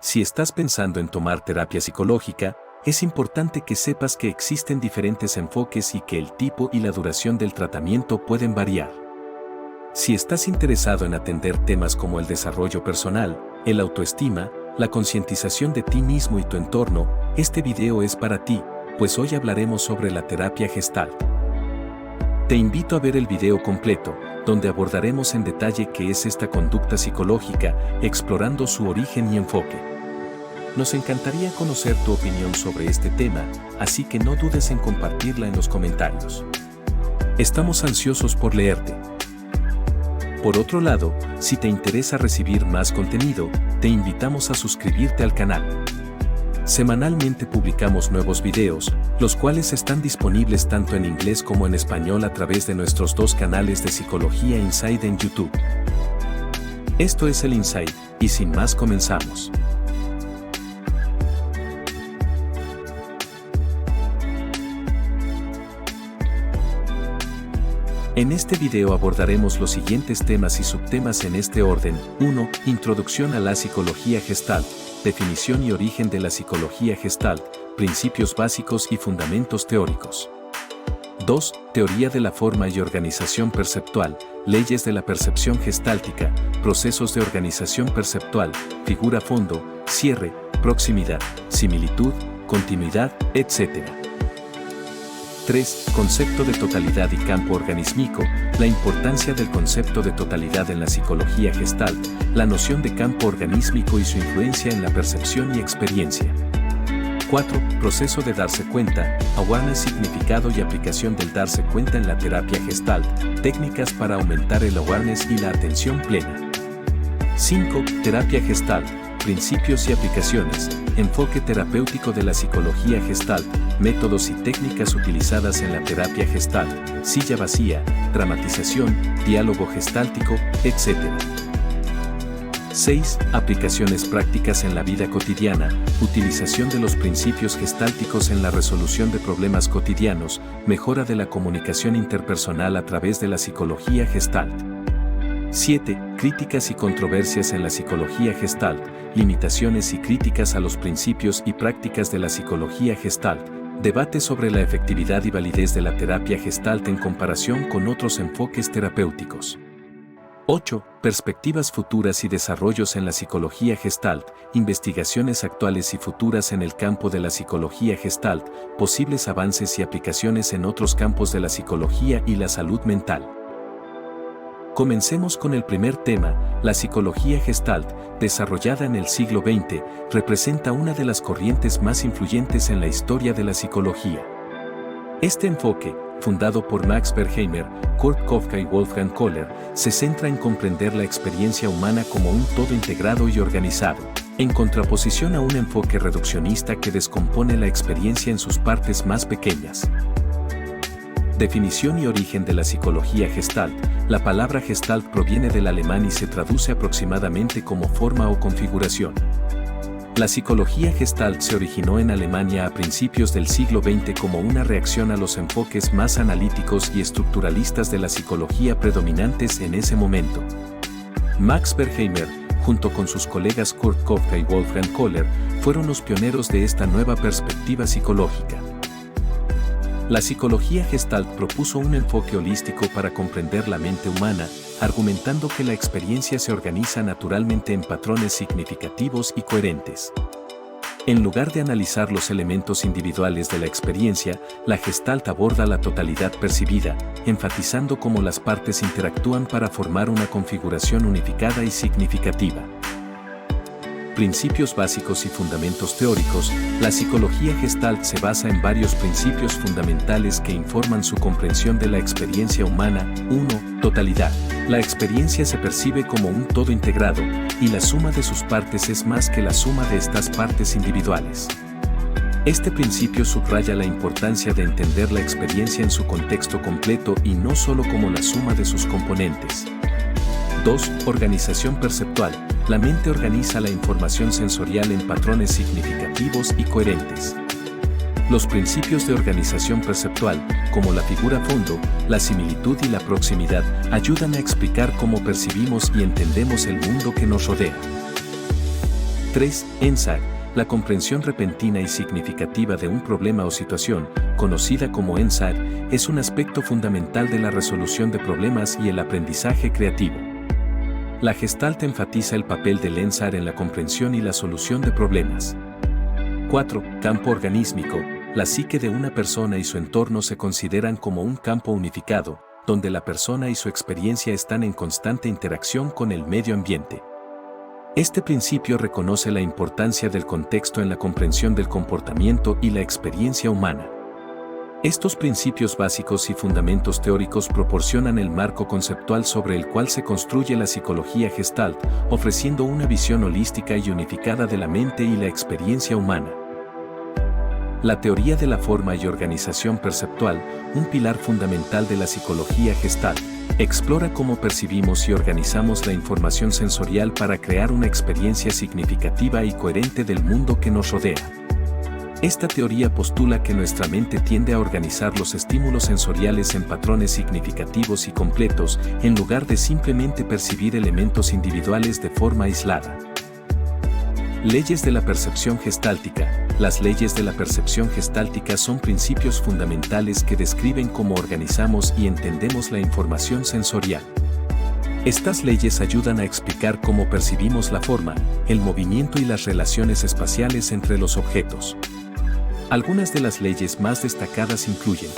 Si estás pensando en tomar terapia psicológica, es importante que sepas que existen diferentes enfoques y que el tipo y la duración del tratamiento pueden variar. Si estás interesado en atender temas como el desarrollo personal, el autoestima, la concientización de ti mismo y tu entorno, este video es para ti, pues hoy hablaremos sobre la terapia Gestalt. Te invito a ver el video completo, donde abordaremos en detalle qué es esta conducta psicológica, explorando su origen y enfoque. Nos encantaría conocer tu opinión sobre este tema, así que no dudes en compartirla en los comentarios. Estamos ansiosos por leerte. Por otro lado, si te interesa recibir más contenido, te invitamos a suscribirte al canal. Semanalmente publicamos nuevos videos, los cuales están disponibles tanto en inglés como en español a través de nuestros dos canales de Psicología Inside en YouTube. Esto es el Inside, y sin más comenzamos. En este video abordaremos los siguientes temas y subtemas en este orden. 1. Introducción a la psicología Gestalt. Definición y origen de la psicología Gestalt, principios básicos y fundamentos teóricos. 2. Teoría de la forma y organización perceptual, leyes de la percepción gestáltica, procesos de organización perceptual, figura fondo, cierre, proximidad, similitud, continuidad, etc. 3. Concepto de totalidad y campo organísmico, la importancia del concepto de totalidad en la psicología Gestalt, la noción de campo organísmico y su influencia en la percepción y experiencia. 4. Proceso de darse cuenta, awareness, significado y aplicación del darse cuenta en la terapia Gestalt, técnicas para aumentar el awareness y la atención plena. 5. Terapia Gestalt, principios y aplicaciones, enfoque terapéutico de la psicología Gestalt, métodos y técnicas utilizadas en la terapia Gestalt, silla vacía, dramatización, diálogo gestáltico, etc. 6. Aplicaciones prácticas en la vida cotidiana, utilización de los principios gestálticos en la resolución de problemas cotidianos, mejora de la comunicación interpersonal a través de la psicología Gestalt. 7. Críticas y controversias en la psicología Gestalt, limitaciones y críticas a los principios y prácticas de la psicología Gestalt, debate sobre la efectividad y validez de la terapia Gestalt en comparación con otros enfoques terapéuticos. 8. Perspectivas futuras y desarrollos en la psicología Gestalt, investigaciones actuales y futuras en el campo de la psicología Gestalt, posibles avances y aplicaciones en otros campos de la psicología y la salud mental. Comencemos con el primer tema. La psicología Gestalt, desarrollada en el siglo XX, representa una de las corrientes más influyentes en la historia de la psicología. Este enfoque, fundado por Max Berkheimer, Kurt Koffka y Wolfgang Kohler, se centra en comprender la experiencia humana como un todo integrado y organizado, en contraposición a un enfoque reduccionista que descompone la experiencia en sus partes más pequeñas. Definición y origen de la psicología Gestalt. La palabra Gestalt proviene del alemán y se traduce aproximadamente como forma o configuración. La psicología Gestalt se originó en Alemania a principios del siglo XX como una reacción a los enfoques más analíticos y estructuralistas de la psicología predominantes en ese momento. Max Berkheimer, junto con sus colegas Kurt Koffka y Wolfgang Kohler, fueron los pioneros de esta nueva perspectiva psicológica. La psicología Gestalt propuso un enfoque holístico para comprender la mente humana, argumentando que la experiencia se organiza naturalmente en patrones significativos y coherentes. En lugar de analizar los elementos individuales de la experiencia, la Gestalt aborda la totalidad percibida, enfatizando cómo las partes interactúan para formar una configuración unificada y significativa. Principios básicos y fundamentos teóricos. La psicología Gestalt se basa en varios principios fundamentales que informan su comprensión de la experiencia humana. 1. Totalidad. La experiencia se percibe como un todo integrado, y la suma de sus partes es más que la suma de estas partes individuales. Este principio subraya la importancia de entender la experiencia en su contexto completo y no solo como la suma de sus componentes. 2. Organización perceptual. La mente organiza la información sensorial en patrones significativos y coherentes. Los principios de organización perceptual, como la figura fondo, la similitud y la proximidad, ayudan a explicar cómo percibimos y entendemos el mundo que nos rodea. 3. ENSAG, la comprensión repentina y significativa de un problema o situación, conocida como ENSAG, es un aspecto fundamental de la resolución de problemas y el aprendizaje creativo. La Gestalt enfatiza el papel del ENSAG en la comprensión y la solución de problemas. 4. Campo organísmico. La psique de una persona y su entorno se consideran como un campo unificado, donde la persona y su experiencia están en constante interacción con el medio ambiente. Este principio reconoce la importancia del contexto en la comprensión del comportamiento y la experiencia humana. Estos principios básicos y fundamentos teóricos proporcionan el marco conceptual sobre el cual se construye la psicología Gestalt, ofreciendo una visión holística y unificada de la mente y la experiencia humana. La teoría de la forma y organización perceptual, un pilar fundamental de la psicología Gestalt, explora cómo percibimos y organizamos la información sensorial para crear una experiencia significativa y coherente del mundo que nos rodea. Esta teoría postula que nuestra mente tiende a organizar los estímulos sensoriales en patrones significativos y completos, en lugar de simplemente percibir elementos individuales de forma aislada. Leyes de la percepción gestáltica. Las leyes de la percepción gestáltica son principios fundamentales que describen cómo organizamos y entendemos la información sensorial. Estas leyes ayudan a explicar cómo percibimos la forma, el movimiento y las relaciones espaciales entre los objetos. Algunas de las leyes más destacadas incluyen: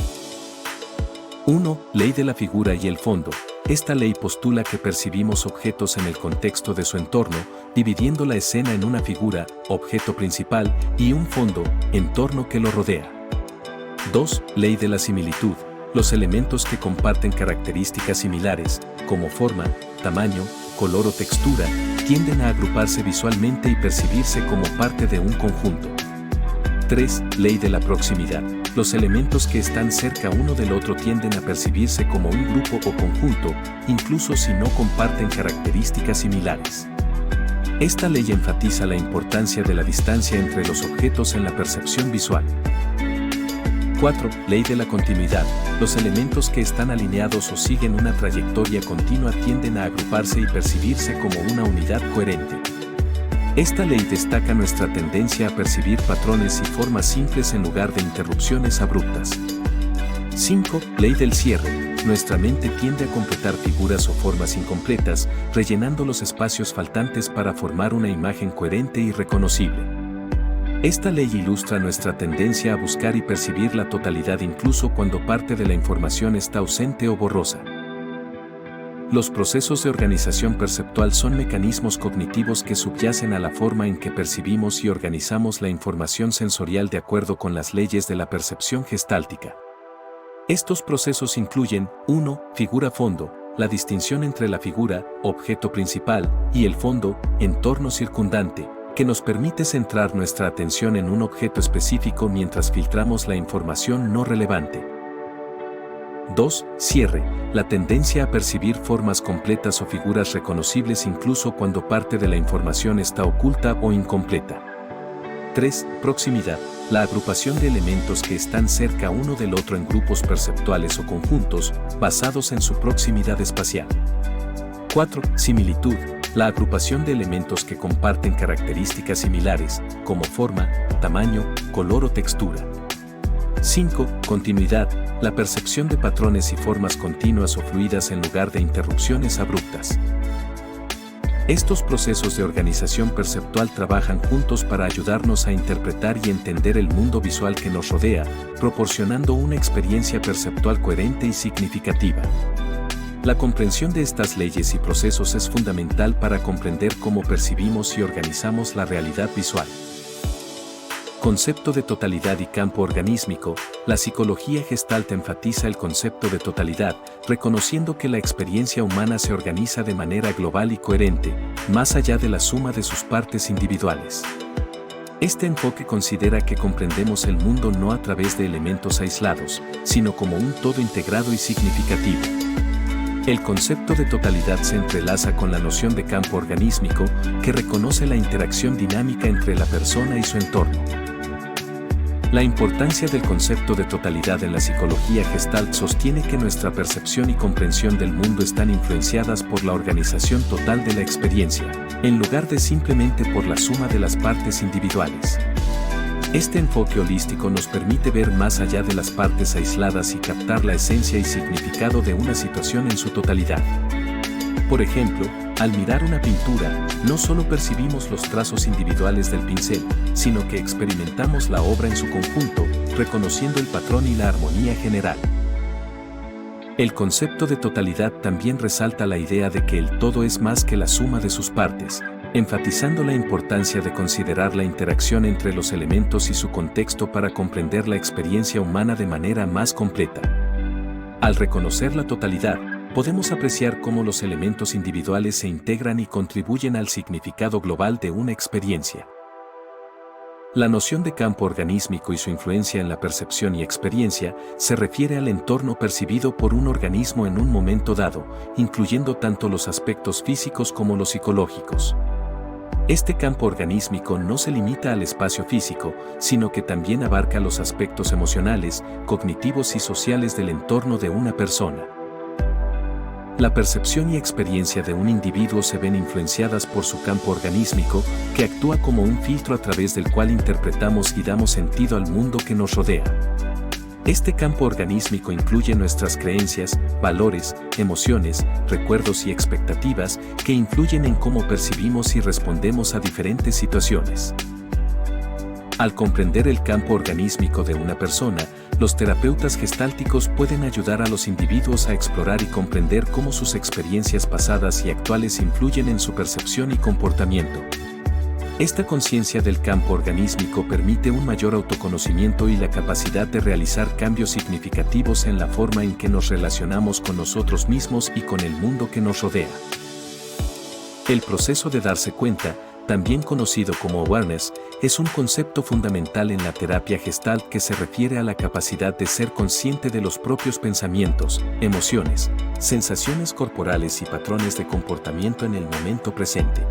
1. Ley de la figura y el fondo. Esta ley postula que percibimos objetos en el contexto de su entorno, dividiendo la escena en una figura, objeto principal, y un fondo, entorno que lo rodea. 2. Ley de la similitud. Los elementos que comparten características similares, como forma, tamaño, color o textura, tienden a agruparse visualmente y percibirse como parte de un conjunto. 3. Ley de la proximidad. Los elementos que están cerca uno del otro tienden a percibirse como un grupo o conjunto, incluso si no comparten características similares. Esta ley enfatiza la importancia de la distancia entre los objetos en la percepción visual. 4. Ley de la continuidad. Los elementos que están alineados o siguen una trayectoria continua tienden a agruparse y percibirse como una unidad coherente. Esta ley destaca nuestra tendencia a percibir patrones y formas simples en lugar de interrupciones abruptas. 5. Ley del cierre. Nuestra mente tiende a completar figuras o formas incompletas, rellenando los espacios faltantes para formar una imagen coherente y reconocible. Esta ley ilustra nuestra tendencia a buscar y percibir la totalidad incluso cuando parte de la información está ausente o borrosa. Los procesos de organización perceptual son mecanismos cognitivos que subyacen a la forma en que percibimos y organizamos la información sensorial de acuerdo con las leyes de la percepción gestáltica. Estos procesos incluyen: 1. Figura-fondo, la distinción entre la figura, objeto principal, y el fondo, entorno circundante, que nos permite centrar nuestra atención en un objeto específico mientras filtramos la información no relevante. 2. Cierre, la tendencia a percibir formas completas o figuras reconocibles incluso cuando parte de la información está oculta o incompleta. 3. Proximidad, la agrupación de elementos que están cerca uno del otro en grupos perceptuales o conjuntos, basados en su proximidad espacial. 4. Similitud, la agrupación de elementos que comparten características similares, como forma, tamaño, color o textura. 5. Continuidad, la percepción de patrones y formas continuas o fluidas en lugar de interrupciones abruptas. Estos procesos de organización perceptual trabajan juntos para ayudarnos a interpretar y entender el mundo visual que nos rodea, proporcionando una experiencia perceptual coherente y significativa. La comprensión de estas leyes y procesos es fundamental para comprender cómo percibimos y organizamos la realidad visual. Concepto de totalidad y campo organísmico. La psicología Gestalt enfatiza el concepto de totalidad, reconociendo que la experiencia humana se organiza de manera global y coherente, más allá de la suma de sus partes individuales. Este enfoque considera que comprendemos el mundo no a través de elementos aislados, sino como un todo integrado y significativo. El concepto de totalidad se entrelaza con la noción de campo organísmico, que reconoce la interacción dinámica entre la persona y su entorno. La importancia del concepto de totalidad en la psicología Gestalt sostiene que nuestra percepción y comprensión del mundo están influenciadas por la organización total de la experiencia, en lugar de simplemente por la suma de las partes individuales. Este enfoque holístico nos permite ver más allá de las partes aisladas y captar la esencia y significado de una situación en su totalidad. Por ejemplo, al mirar una pintura, no solo percibimos los trazos individuales del pincel, sino que experimentamos la obra en su conjunto, reconociendo el patrón y la armonía general. El concepto de totalidad también resalta la idea de que el todo es más que la suma de sus partes, enfatizando la importancia de considerar la interacción entre los elementos y su contexto para comprender la experiencia humana de manera más completa. Al reconocer la totalidad, podemos apreciar cómo los elementos individuales se integran y contribuyen al significado global de una experiencia. La noción de campo organísmico y su influencia en la percepción y experiencia se refiere al entorno percibido por un organismo en un momento dado, incluyendo tanto los aspectos físicos como los psicológicos. Este campo organísmico no se limita al espacio físico, sino que también abarca los aspectos emocionales, cognitivos y sociales del entorno de una persona. La percepción y experiencia de un individuo se ven influenciadas por su campo organísmico, que actúa como un filtro a través del cual interpretamos y damos sentido al mundo que nos rodea. Este campo organísmico incluye nuestras creencias, valores, emociones, recuerdos y expectativas que influyen en cómo percibimos y respondemos a diferentes situaciones. Al comprender el campo organísmico de una persona, los terapeutas gestálticos pueden ayudar a los individuos a explorar y comprender cómo sus experiencias pasadas y actuales influyen en su percepción y comportamiento. Esta conciencia del campo organísmico permite un mayor autoconocimiento y la capacidad de realizar cambios significativos en la forma en que nos relacionamos con nosotros mismos y con el mundo que nos rodea. El proceso de darse cuenta, también conocido como awareness, es un concepto fundamental en la terapia Gestalt que se refiere a la capacidad de ser consciente de los propios pensamientos, emociones, sensaciones corporales y patrones de comportamiento en el momento presente.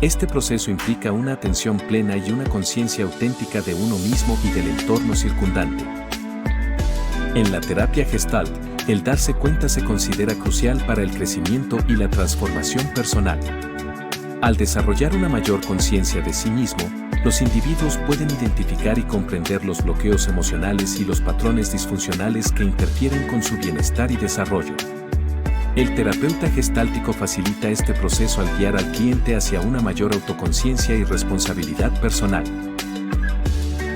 Este proceso implica una atención plena y una conciencia auténtica de uno mismo y del entorno circundante. En la terapia Gestalt, el darse cuenta se considera crucial para el crecimiento y la transformación personal. Al desarrollar una mayor conciencia de sí mismo, los individuos pueden identificar y comprender los bloqueos emocionales y los patrones disfuncionales que interfieren con su bienestar y desarrollo. El terapeuta gestáltico facilita este proceso al guiar al cliente hacia una mayor autoconciencia y responsabilidad personal.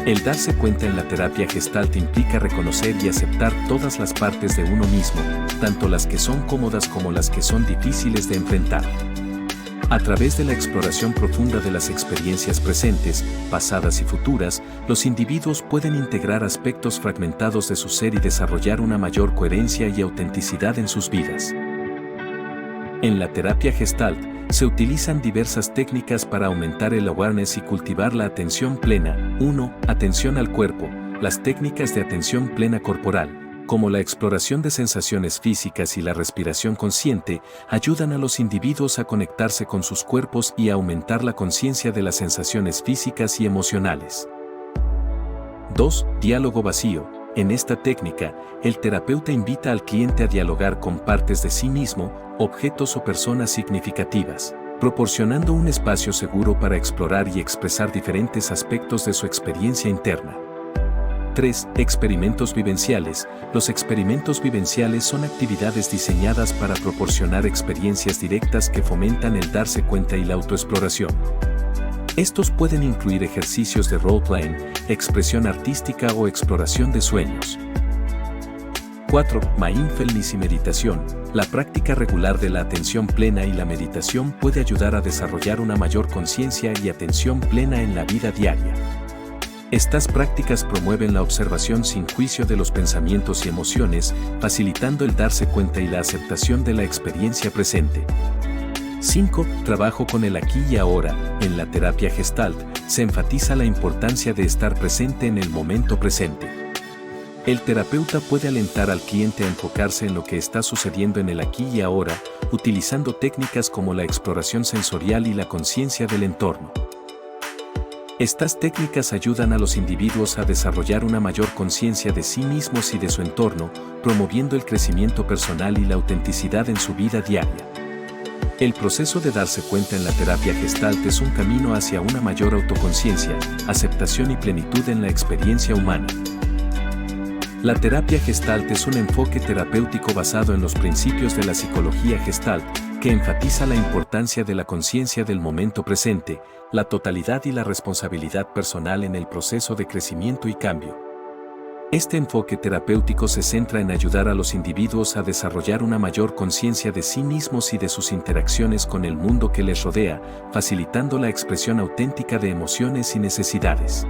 El darse cuenta en la terapia Gestalt implica reconocer y aceptar todas las partes de uno mismo, tanto las que son cómodas como las que son difíciles de enfrentar. A través de la exploración profunda de las experiencias presentes, pasadas y futuras, los individuos pueden integrar aspectos fragmentados de su ser y desarrollar una mayor coherencia y autenticidad en sus vidas. En la terapia Gestalt, se utilizan diversas técnicas para aumentar el awareness y cultivar la atención plena. 1. Atención al cuerpo. Las técnicas de atención plena corporal, como la exploración de sensaciones físicas y la respiración consciente, ayudan a los individuos a conectarse con sus cuerpos y a aumentar la conciencia de las sensaciones físicas y emocionales. 2. Diálogo vacío. En esta técnica, el terapeuta invita al cliente a dialogar con partes de sí mismo, objetos o personas significativas, proporcionando un espacio seguro para explorar y expresar diferentes aspectos de su experiencia interna. 3. Experimentos vivenciales. Los experimentos vivenciales son actividades diseñadas para proporcionar experiencias directas que fomentan el darse cuenta y la autoexploración. Estos pueden incluir ejercicios de role-playing, expresión artística o exploración de sueños. 4. Mindfulness y meditación. La práctica regular de la atención plena y la meditación puede ayudar a desarrollar una mayor conciencia y atención plena en la vida diaria. Estas prácticas promueven la observación sin juicio de los pensamientos y emociones, facilitando el darse cuenta y la aceptación de la experiencia presente. 5. Trabajo con el aquí y ahora. En la terapia Gestalt, se enfatiza la importancia de estar presente en el momento presente. El terapeuta puede alentar al cliente a enfocarse en lo que está sucediendo en el aquí y ahora, utilizando técnicas como la exploración sensorial y la conciencia del entorno. Estas técnicas ayudan a los individuos a desarrollar una mayor conciencia de sí mismos y de su entorno, promoviendo el crecimiento personal y la autenticidad en su vida diaria. El proceso de darse cuenta en la terapia Gestalt es un camino hacia una mayor autoconciencia, aceptación y plenitud en la experiencia humana. La terapia Gestalt es un enfoque terapéutico basado en los principios de la psicología Gestalt, que enfatiza la importancia de la conciencia del momento presente, la totalidad y la responsabilidad personal en el proceso de crecimiento y cambio. Este enfoque terapéutico se centra en ayudar a los individuos a desarrollar una mayor conciencia de sí mismos y de sus interacciones con el mundo que les rodea, facilitando la expresión auténtica de emociones y necesidades.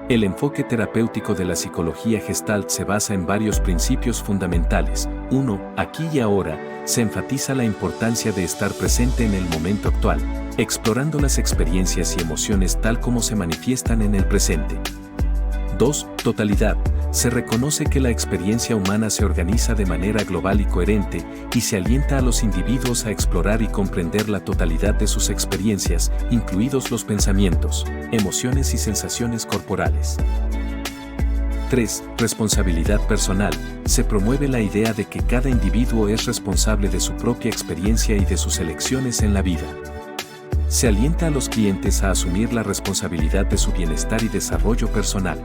El enfoque terapéutico de la psicología Gestalt se basa en varios principios fundamentales. 1. Aquí y ahora, se enfatiza la importancia de estar presente en el momento actual, explorando las experiencias y emociones tal como se manifiestan en el presente. 2. Totalidad. Se reconoce que la experiencia humana se organiza de manera global y coherente, y se alienta a los individuos a explorar y comprender la totalidad de sus experiencias, incluidos los pensamientos, emociones y sensaciones corporales. 3. Responsabilidad personal. Se promueve la idea de que cada individuo es responsable de su propia experiencia y de sus elecciones en la vida. Se alienta a los clientes a asumir la responsabilidad de su bienestar y desarrollo personal.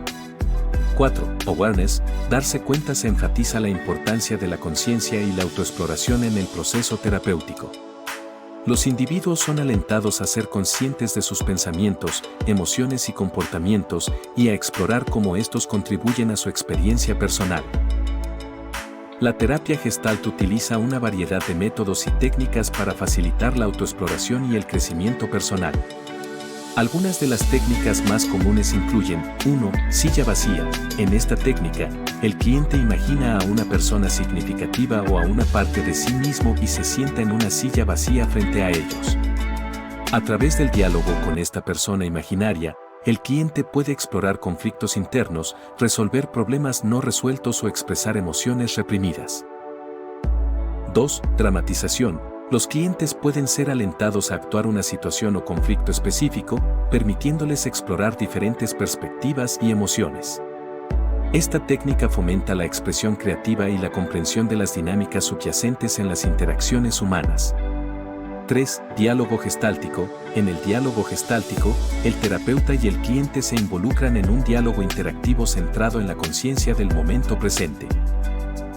4. Awareness. Darse cuenta se enfatiza la importancia de la conciencia y la autoexploración en el proceso terapéutico. Los individuos son alentados a ser conscientes de sus pensamientos, emociones y comportamientos y a explorar cómo estos contribuyen a su experiencia personal. La terapia Gestalt utiliza una variedad de métodos y técnicas para facilitar la autoexploración y el crecimiento personal. Algunas de las técnicas más comunes incluyen: 1. Silla vacía. En esta técnica, el cliente imagina a una persona significativa o a una parte de sí mismo y se sienta en una silla vacía frente a ellos. A través del diálogo con esta persona imaginaria, el cliente puede explorar conflictos internos, resolver problemas no resueltos o expresar emociones reprimidas. 2. Dramatización. Los clientes pueden ser alentados a actuar una situación o conflicto específico, permitiéndoles explorar diferentes perspectivas y emociones. Esta técnica fomenta la expresión creativa y la comprensión de las dinámicas subyacentes en las interacciones humanas. 3. Diálogo gestáltico. En el diálogo gestáltico, el terapeuta y el cliente se involucran en un diálogo interactivo centrado en la conciencia del momento presente.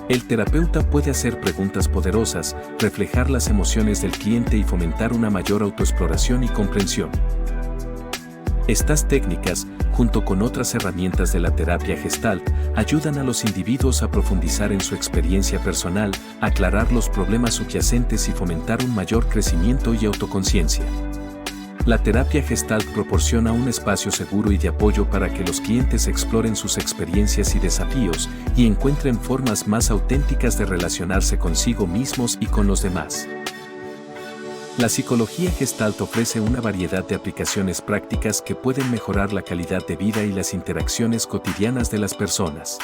El terapeuta puede hacer preguntas poderosas, reflejar las emociones del cliente y fomentar una mayor autoexploración y comprensión. Estas técnicas, junto con otras herramientas de la terapia Gestalt, ayudan a los individuos a profundizar en su experiencia personal, aclarar los problemas subyacentes y fomentar un mayor crecimiento y autoconciencia. La terapia Gestalt proporciona un espacio seguro y de apoyo para que los clientes exploren sus experiencias y desafíos y encuentren formas más auténticas de relacionarse consigo mismos y con los demás. La psicología Gestalt ofrece una variedad de aplicaciones prácticas que pueden mejorar la calidad de vida y las interacciones cotidianas de las personas.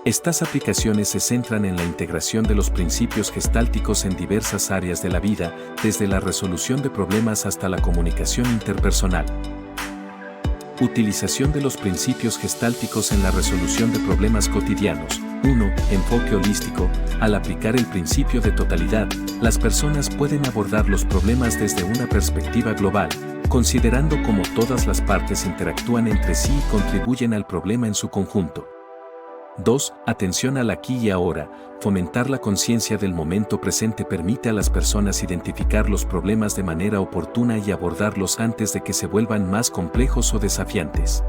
Estas aplicaciones se centran en la integración de los principios gestálticos en diversas áreas de la vida, desde la resolución de problemas hasta la comunicación interpersonal. Utilización de los principios gestálticos en la resolución de problemas cotidianos. 1. Enfoque holístico. Al aplicar el principio de totalidad, las personas pueden abordar los problemas desde una perspectiva global, considerando cómo todas las partes interactúan entre sí y contribuyen al problema en su conjunto. 2. Atención al aquí y ahora. Fomentar la conciencia del momento presente permite a las personas identificar los problemas de manera oportuna y abordarlos antes de que se vuelvan más complejos o desafiantes.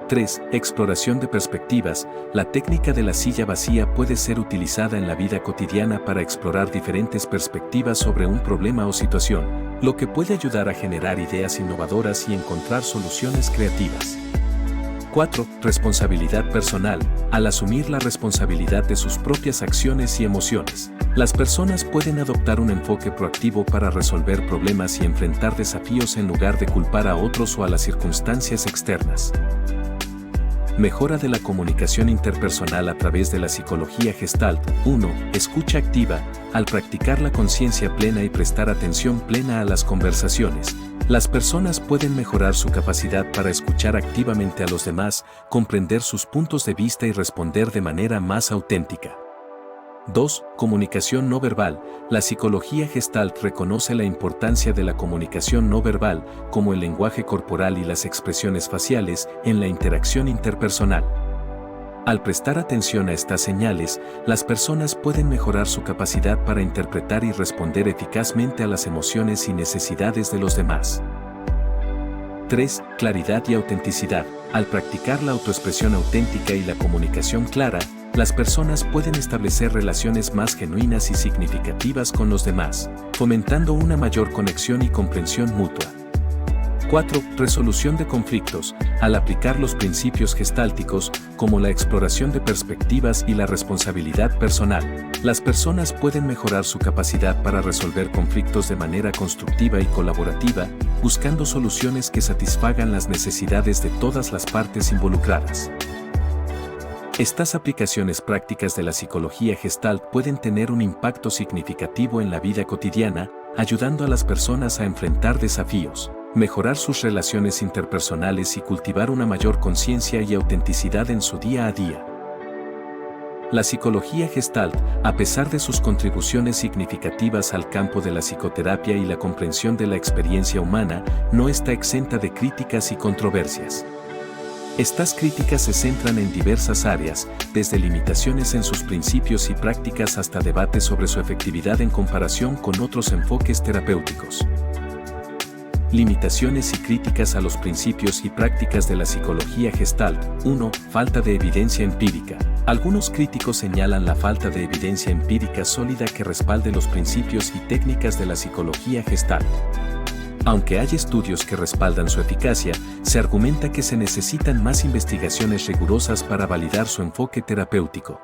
3. Exploración de perspectivas. La técnica de la silla vacía puede ser utilizada en la vida cotidiana para explorar diferentes perspectivas sobre un problema o situación, lo que puede ayudar a generar ideas innovadoras y encontrar soluciones creativas. 4. Responsabilidad personal. Al asumir la responsabilidad de sus propias acciones y emociones, las personas pueden adoptar un enfoque proactivo para resolver problemas y enfrentar desafíos en lugar de culpar a otros o a las circunstancias externas. Mejora de la comunicación interpersonal a través de la psicología Gestalt. 1. Escucha activa. Al practicar la conciencia plena y prestar atención plena a las conversaciones, Las personas pueden mejorar su capacidad para escuchar activamente a los demás, comprender sus puntos de vista y responder de manera más auténtica. 2. Comunicación no verbal. La psicología Gestalt reconoce la importancia de la comunicación no verbal, como el lenguaje corporal y las expresiones faciales, en la interacción interpersonal. Al prestar atención a estas señales, las personas pueden mejorar su capacidad para interpretar y responder eficazmente a las emociones y necesidades de los demás. 3. Claridad y autenticidad. Al practicar la autoexpresión auténtica y la comunicación clara, las personas pueden establecer relaciones más genuinas y significativas con los demás, fomentando una mayor conexión y comprensión mutua. 4. Resolución de conflictos. Al aplicar los principios gestálticos, como la exploración de perspectivas y la responsabilidad personal, las personas pueden mejorar su capacidad para resolver conflictos de manera constructiva y colaborativa, buscando soluciones que satisfagan las necesidades de todas las partes involucradas. Estas aplicaciones prácticas de la psicología Gestalt pueden tener un impacto significativo en la vida cotidiana, ayudando a las personas a enfrentar desafíos, mejorar sus relaciones interpersonales y cultivar una mayor conciencia y autenticidad en su día a día. La psicología Gestalt, a pesar de sus contribuciones significativas al campo de la psicoterapia y la comprensión de la experiencia humana, no está exenta de críticas y controversias. Estas críticas se centran en diversas áreas, desde limitaciones en sus principios y prácticas hasta debates sobre su efectividad en comparación con otros enfoques terapéuticos. Limitaciones y críticas a los principios y prácticas de la psicología Gestalt. 1. Falta de evidencia empírica. Algunos críticos señalan la falta de evidencia empírica sólida que respalde los principios y técnicas de la psicología Gestalt. Aunque hay estudios que respaldan su eficacia, se argumenta que se necesitan más investigaciones rigurosas para validar su enfoque terapéutico.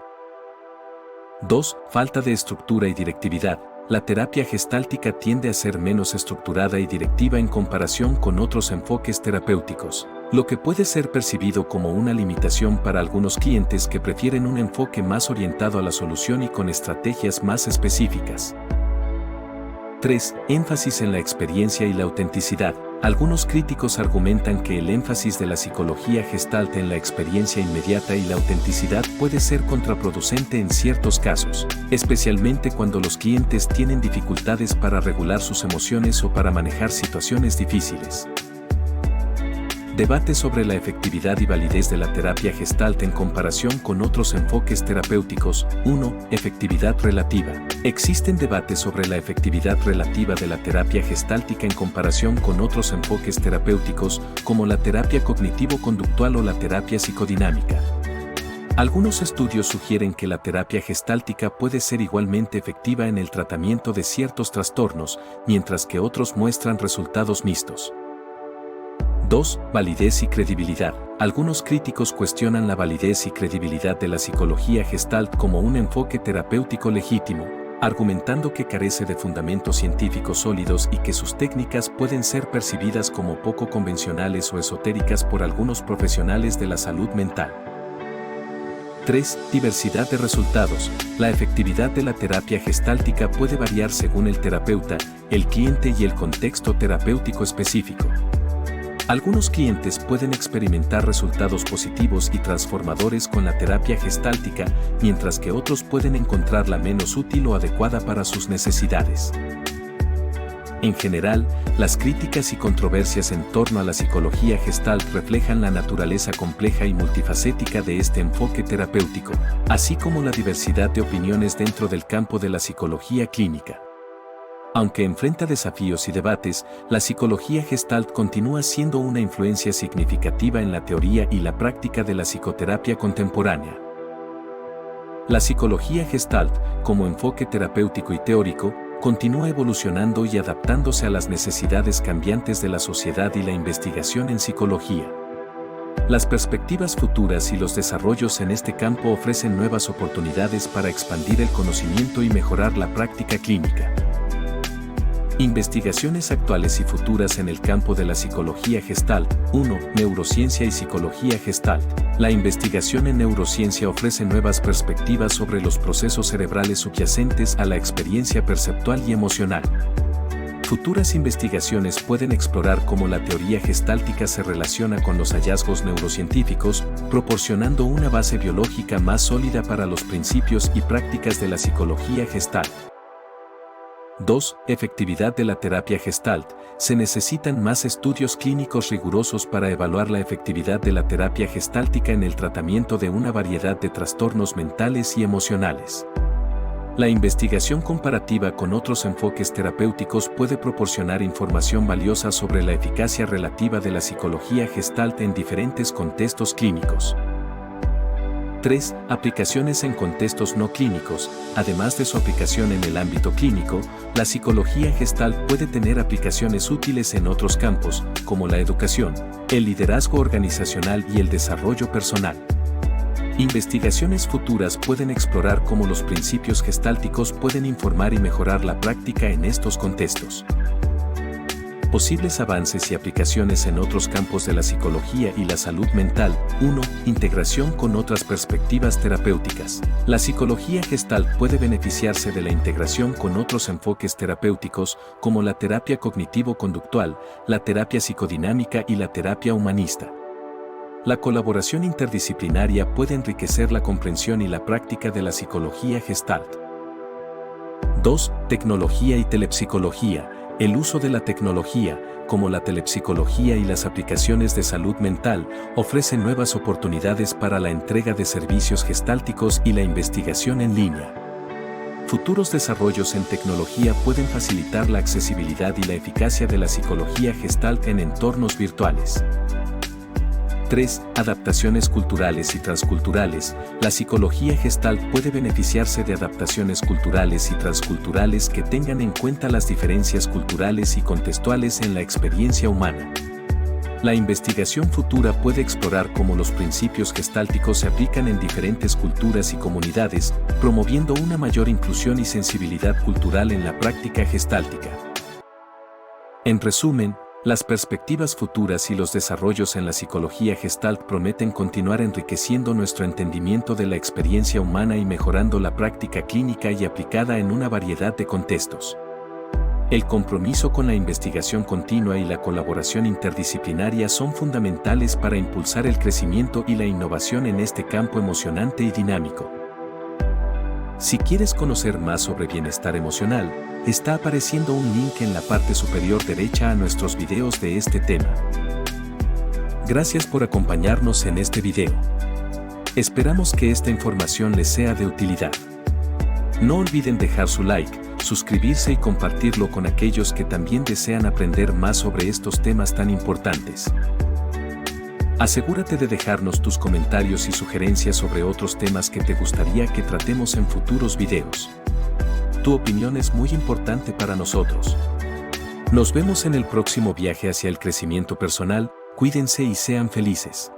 2. Falta de estructura y directividad. La terapia gestáltica tiende a ser menos estructurada y directiva en comparación con otros enfoques terapéuticos, lo que puede ser percibido como una limitación para algunos clientes que prefieren un enfoque más orientado a la solución y con estrategias más específicas. 3. Énfasis en la experiencia y la autenticidad. Algunos críticos argumentan que el énfasis de la psicología Gestalt en la experiencia inmediata y la autenticidad puede ser contraproducente en ciertos casos, especialmente cuando los clientes tienen dificultades para regular sus emociones o para manejar situaciones difíciles. Debate sobre la efectividad y validez de la terapia Gestalt en comparación con otros enfoques terapéuticos. 1. Efectividad relativa. Existen debates sobre la efectividad relativa de la terapia gestáltica en comparación con otros enfoques terapéuticos, como la terapia cognitivo-conductual o la terapia psicodinámica. Algunos estudios sugieren que la terapia gestáltica puede ser igualmente efectiva en el tratamiento de ciertos trastornos, mientras que otros muestran resultados mixtos. 2. Validez y credibilidad. Algunos críticos cuestionan la validez y credibilidad de la psicología Gestalt como un enfoque terapéutico legítimo, argumentando que carece de fundamentos científicos sólidos y que sus técnicas pueden ser percibidas como poco convencionales o esotéricas por algunos profesionales de la salud mental. 3. Diversidad de resultados. La efectividad de la terapia gestáltica puede variar según el terapeuta, el cliente y el contexto terapéutico específico. Algunos clientes pueden experimentar resultados positivos y transformadores con la terapia gestáltica, mientras que otros pueden encontrarla menos útil o adecuada para sus necesidades. En general, las críticas y controversias en torno a la psicología Gestalt reflejan la naturaleza compleja y multifacética de este enfoque terapéutico, así como la diversidad de opiniones dentro del campo de la psicología clínica. Aunque enfrenta desafíos y debates, la psicología Gestalt continúa siendo una influencia significativa en la teoría y la práctica de la psicoterapia contemporánea. La psicología Gestalt, como enfoque terapéutico y teórico, continúa evolucionando y adaptándose a las necesidades cambiantes de la sociedad y la investigación en psicología. Las perspectivas futuras y los desarrollos en este campo ofrecen nuevas oportunidades para expandir el conocimiento y mejorar la práctica clínica. Investigaciones actuales y futuras en el campo de la psicología Gestalt. 1. Neurociencia y psicología Gestalt. La investigación en neurociencia ofrece nuevas perspectivas sobre los procesos cerebrales subyacentes a la experiencia perceptual y emocional. Futuras investigaciones pueden explorar cómo la teoría gestáltica se relaciona con los hallazgos neurocientíficos, proporcionando una base biológica más sólida para los principios y prácticas de la psicología gestalt. 2. Efectividad de la terapia gestalt. Se necesitan más estudios clínicos rigurosos para evaluar la efectividad de la terapia gestáltica en el tratamiento de una variedad de trastornos mentales y emocionales. La investigación comparativa con otros enfoques terapéuticos puede proporcionar información valiosa sobre la eficacia relativa de la psicología gestalt en diferentes contextos clínicos. 3. Aplicaciones en contextos no clínicos. Además de su aplicación en el ámbito clínico, la psicología gestalt puede tener aplicaciones útiles en otros campos, como la educación, el liderazgo organizacional y el desarrollo personal. Investigaciones futuras pueden explorar cómo los principios gestálticos pueden informar y mejorar la práctica en estos contextos. Posibles avances y aplicaciones en otros campos de la psicología y la salud mental. 1. Integración con otras perspectivas terapéuticas. La psicología gestalt puede beneficiarse de la integración con otros enfoques terapéuticos, como la terapia cognitivo-conductual, la terapia psicodinámica y la terapia humanista. La colaboración interdisciplinaria puede enriquecer la comprensión y la práctica de la psicología gestalt. 2. Tecnología y telepsicología. El uso de la tecnología, como la telepsicología y las aplicaciones de salud mental, ofrecen nuevas oportunidades para la entrega de servicios gestálticos y la investigación en línea. Futuros desarrollos en tecnología pueden facilitar la accesibilidad y la eficacia de la psicología gestalt en entornos virtuales. 3. Adaptaciones culturales y transculturales. La psicología gestalt puede beneficiarse de adaptaciones culturales y transculturales que tengan en cuenta las diferencias culturales y contextuales en la experiencia humana. La investigación futura puede explorar cómo los principios gestálticos se aplican en diferentes culturas y comunidades, promoviendo una mayor inclusión y sensibilidad cultural en la práctica gestáltica. En resumen, las perspectivas futuras y los desarrollos en la psicología gestalt prometen continuar enriqueciendo nuestro entendimiento de la experiencia humana y mejorando la práctica clínica y aplicada en una variedad de contextos. El compromiso con la investigación continua y la colaboración interdisciplinaria son fundamentales para impulsar el crecimiento y la innovación en este campo emocionante y dinámico. Si quieres conocer más sobre bienestar emocional, está apareciendo un link en la parte superior derecha a nuestros videos de este tema. Gracias por acompañarnos en este video. Esperamos que esta información les sea de utilidad. No olviden dejar su like, suscribirse y compartirlo con aquellos que también desean aprender más sobre estos temas tan importantes. Asegúrate de dejarnos tus comentarios y sugerencias sobre otros temas que te gustaría que tratemos en futuros videos. Tu opinión es muy importante para nosotros. Nos vemos en el próximo viaje hacia el crecimiento personal. Cuídense y sean felices.